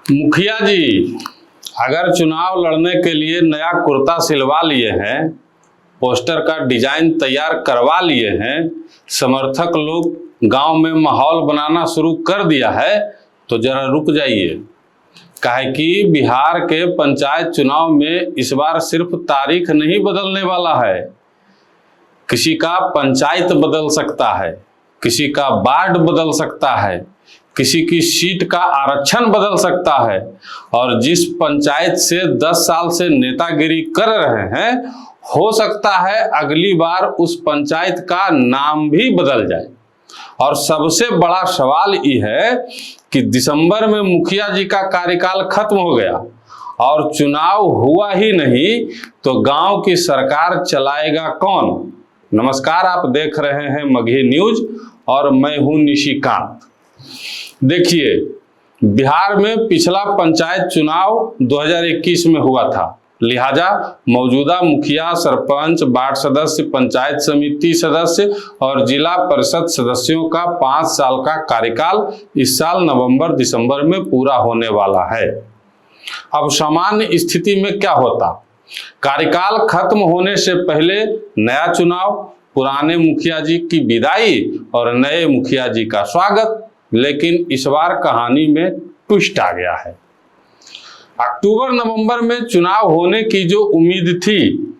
मुखिया जी अगर चुनाव लड़ने के लिए नया कुर्ता सिलवा लिए हैं, पोस्टर का डिजाइन तैयार करवा लिए हैं, समर्थक लोग गांव में माहौल बनाना शुरू कर दिया है, तो जरा रुक जाइए। काहे कि बिहार के पंचायत चुनाव में इस बार सिर्फ तारीख नहीं बदलने वाला है, किसी का पंचायत बदल सकता है, किसी का वार्ड बदल सकता है, किसी की सीट का आरक्षण बदल सकता है। और जिस पंचायत से 10 साल से नेतागिरी कर रहे हैं, हो सकता है अगली बार उस पंचायत का नाम भी बदल जाए। और सबसे बड़ा सवाल यह है कि दिसंबर में मुखिया जी का कार्यकाल खत्म हो गया और चुनाव हुआ ही नहीं, तो गांव की सरकार चलाएगा कौन? नमस्कार, आप देख रहे हैं मगही न्यूज और मैं हूं निशिकांत। देखिए, बिहार में पिछला पंचायत चुनाव 2021 में हुआ था, लिहाजा मौजूदा मुखिया, सरपंच, वार्ड सदस्य, पंचायत समिति सदस्य और जिला परिषद सदस्यों का 5 साल का कार्यकाल इस साल नवंबर दिसंबर में पूरा होने वाला है। अब सामान्य स्थिति में क्या होता? कार्यकाल खत्म होने से पहले नया चुनाव, पुराने मुखिया जी की विदाई और नए मुखिया जी का स्वागत। लेकिन इस बार कहानी में ट्विस्ट आ गया है। अक्टूबर नवंबर में चुनाव होने की जो उम्मीद थी,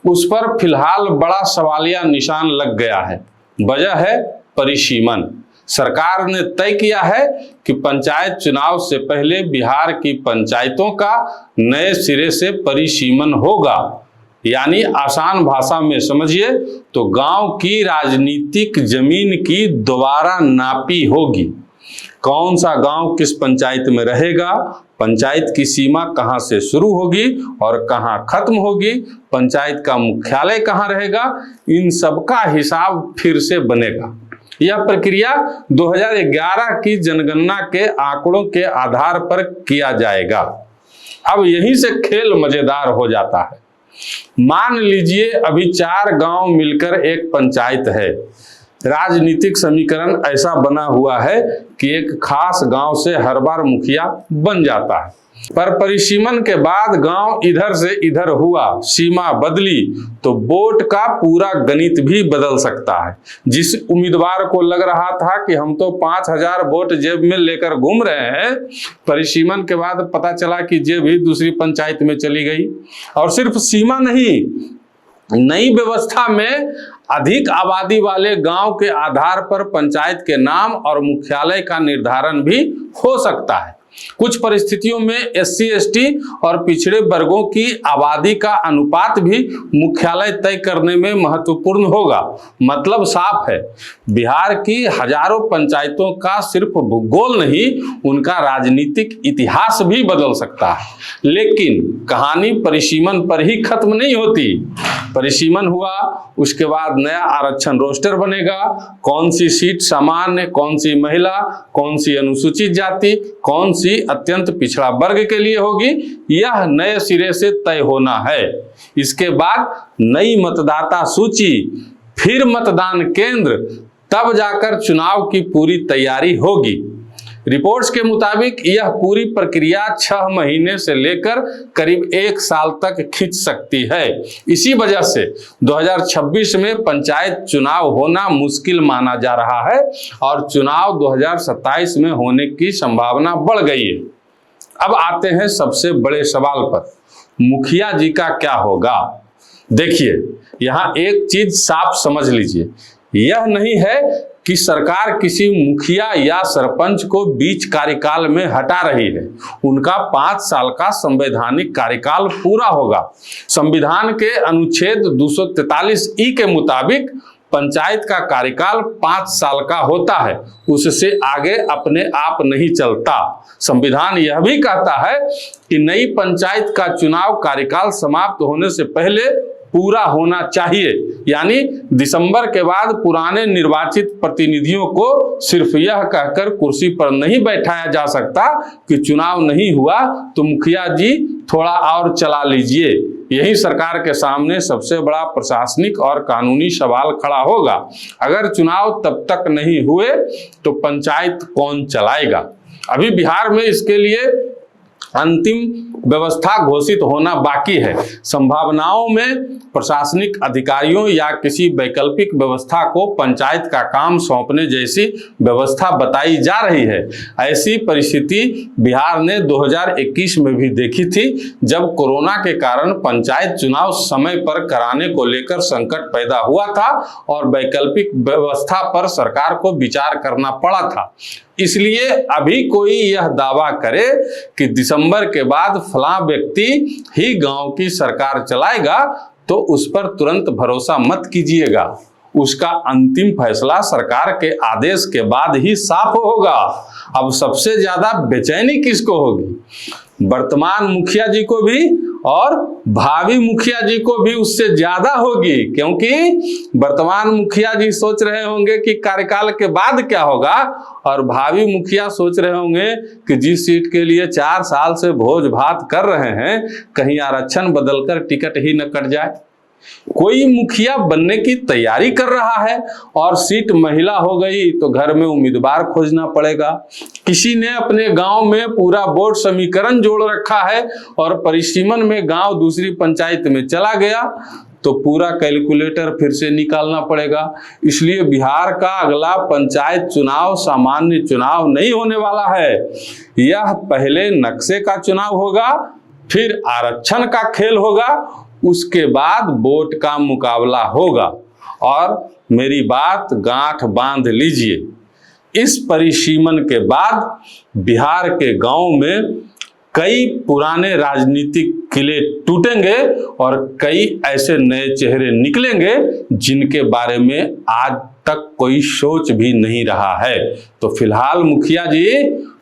उस पर फिलहाल बड़ा सवालिया निशान लग गया है। वजह है परिसीमन। सरकार ने तय किया है कि पंचायत चुनाव से पहले बिहार की पंचायतों का नए सिरे से परिसीमन होगा। यानी आसान भाषा में समझिए तो गांव की राजनीतिक जमीन की दोबारा नापी होगी। कौन सा गांव किस पंचायत में रहेगा, पंचायत की सीमा कहां से शुरू होगी और कहां खत्म होगी, पंचायत का मुख्यालय कहां रहेगा, इन सब का हिसाब फिर से बनेगा। यह प्रक्रिया 2011 की जनगणना के आंकड़ों के आधार पर किया जाएगा। अब यहीं से खेल मजेदार हो जाता है। मान लीजिए अभी 4 गांव मिलकर एक पंचायत है। राजनीतिक समीकरण ऐसा बना हुआ है कि एक खास गांव से हर बार मुखिया बन जाता है, पर परिसीमन के बाद गांव इधर से इधर हुआ, सीमा बदली, तो वोट का पूरा गणित भी बदल सकता है। जिस उम्मीदवार को लग रहा था कि हम तो 5000 वोट जेब में लेकर घूम रहे हैं, परिसीमन के बाद पता चला कि जेब ही दूसरी पंचायत में चली गई। और सिर्फ सीमा नहीं, नई व्यवस्था में अधिक आबादी वाले गांव के आधार पर पंचायत के नाम और मुख्यालय का निर्धारण भी हो सकता है। कुछ परिस्थितियों में SC ST और पिछड़े वर्गों की आबादी का अनुपात भी मुख्यालय तय करने में महत्वपूर्ण होगा। मतलब साफ है, बिहार की हजारों पंचायतों का सिर्फ भूगोल नहीं, उनका राजनीतिक इतिहास भी बदल सकता है। लेकिन कहानी परिसीमन पर ही खत्म नहीं होती। परिसीमन हुआ, उसके बाद नया आरक्षण रोस्टर बनेगा। कौन सी सीट सामान्य, कौन सी महिला, कौन सी अनुसूचित जाति, कौन सी अत्यंत पिछड़ा वर्ग के लिए होगी, यह नए सिरे से तय होना है। इसके बाद नई मतदाता सूची, फिर मतदान केंद्र, तब जाकर चुनाव की पूरी तैयारी होगी। रिपोर्ट्स के मुताबिक यह पूरी प्रक्रिया 6 महीने से लेकर करीब 1 साल तक खिंच सकती है। इसी वजह से 2026 में पंचायत चुनाव होना मुश्किल माना जा रहा है और चुनाव 2027 में होने की संभावना बढ़ गई है। अब आते हैं सबसे बड़े सवाल पर, मुखिया जी का क्या होगा? देखिए, यहाँ एक चीज साफ समझ लीजिए, यह नहीं है कि सरकार किसी मुखिया या सरपंच को बीच कार्यकाल में हटा रही है। उनका 5 साल का संवैधानिक कार्यकाल पूरा होगा। संविधान के अनुच्छेद 243E के मुताबिक पंचायत का कार्यकाल 5 साल का होता है, उससे आगे अपने आप नहीं चलता। संविधान यह भी कहता है कि नई पंचायत का चुनाव कार्यकाल समाप्त होने से पहले पूरा होना चाहिए। यानी दिसंबर के बाद पुराने निर्वाचित प्रतिनिधियों को सिर्फ यह कहकर कुर्सी पर नहीं बैठाया जा सकता कि चुनाव नहीं हुआ तो मुखिया जी थोड़ा और चला लीजिए। यही सरकार के सामने सबसे बड़ा प्रशासनिक और कानूनी सवाल खड़ा होगा। अगर चुनाव तब तक नहीं हुए तो पंचायत कौन चलाएगा? अभी बिहार में इसके लिए अंतिम व्यवस्था घोषित होना बाकी है। संभावनाओं में प्रशासनिक अधिकारियों या किसी वैकल्पिक व्यवस्था को पंचायत का काम सौंपने जैसी व्यवस्था बताई जा रही है। ऐसी परिस्थिति बिहार ने 2021 में भी देखी थी, जब कोरोना के कारण पंचायत चुनाव समय पर कराने को लेकर संकट पैदा हुआ था और वैकल्पिक व्यवस्था पर सरकार को विचार करना पड़ा था। इसलिए अभी कोई यह दावा करे कि दिसंबर के बाद फलां व्यक्ति ही गांव की सरकार चलाएगा, तो उस पर तुरंत भरोसा मत कीजिएगा। उसका अंतिम फैसला सरकार के आदेश के बाद ही साफ होगा। अब सबसे ज्यादा बेचैनी किसको होगी? वर्तमान मुखिया जी को भी और भावी मुखिया जी को भी उससे ज्यादा होगी, क्योंकि वर्तमान मुखिया जी सोच रहे होंगे कि कार्यकाल के बाद क्या होगा, और भावी मुखिया सोच रहे होंगे कि जिस सीट के लिए 4 साल से भोज भात कर रहे हैं, कहीं आरक्षण बदलकर टिकट ही न कट जाए। कोई मुखिया बनने की तैयारी कर रहा है और सीट महिला हो गई तो घर में उम्मीदवार खोजना पड़ेगा। किसी ने अपने गांव में पूरा बोर्ड समीकरण जोड़ रखा है और परिसीमन में गांव दूसरी पंचायत में चला गया तो पूरा कैलकुलेटर फिर से निकालना पड़ेगा। इसलिए बिहार का अगला पंचायत चुनाव सामान्य चुनाव नहीं होने वाला है। यह पहले नक्शे का चुनाव होगा, फिर आरक्षण का खेल होगा, उसके बाद वोट का मुकाबला होगा। और मेरी बात गांठ बांध लीजिए, इस परिसीमन के बाद बिहार के गांव में कई पुराने राजनीतिक किले टूटेंगे और कई ऐसे नए चेहरे निकलेंगे जिनके बारे में आज तक कोई सोच भी नहीं रहा है। तो फिलहाल मुखिया जी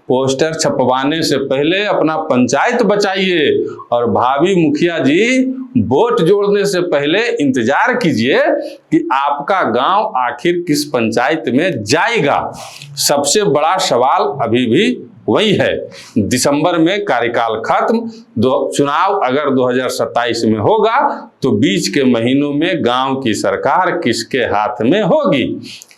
पोस्टर छपवाने से पहले अपना पंचायत बचाइए और भावी मुखिया जी वोट जोड़ने से पहले इंतजार कीजिए कि आपका गांव आखिर किस पंचायत में जाएगा। सबसे बड़ा सवाल अभी भी वही है, दिसंबर में कार्यकाल खत्म, चुनाव अगर 2027 में होगा तो बीच के महीनों में गांव की सरकार किसके हाथ में होगी।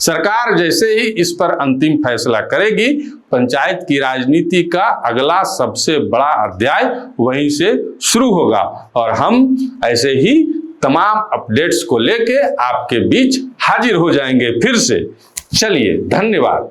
सरकार जैसे ही इस पर अंतिम फैसला करेगी, पंचायत की राजनीति का अगला सबसे बड़ा अध्याय वहीं से शुरू होगा और हम ऐसे ही तमाम अपडेट्स को लेके आपके बीच हाजिर हो जाएंगे फिर से। चलिए, धन्यवाद।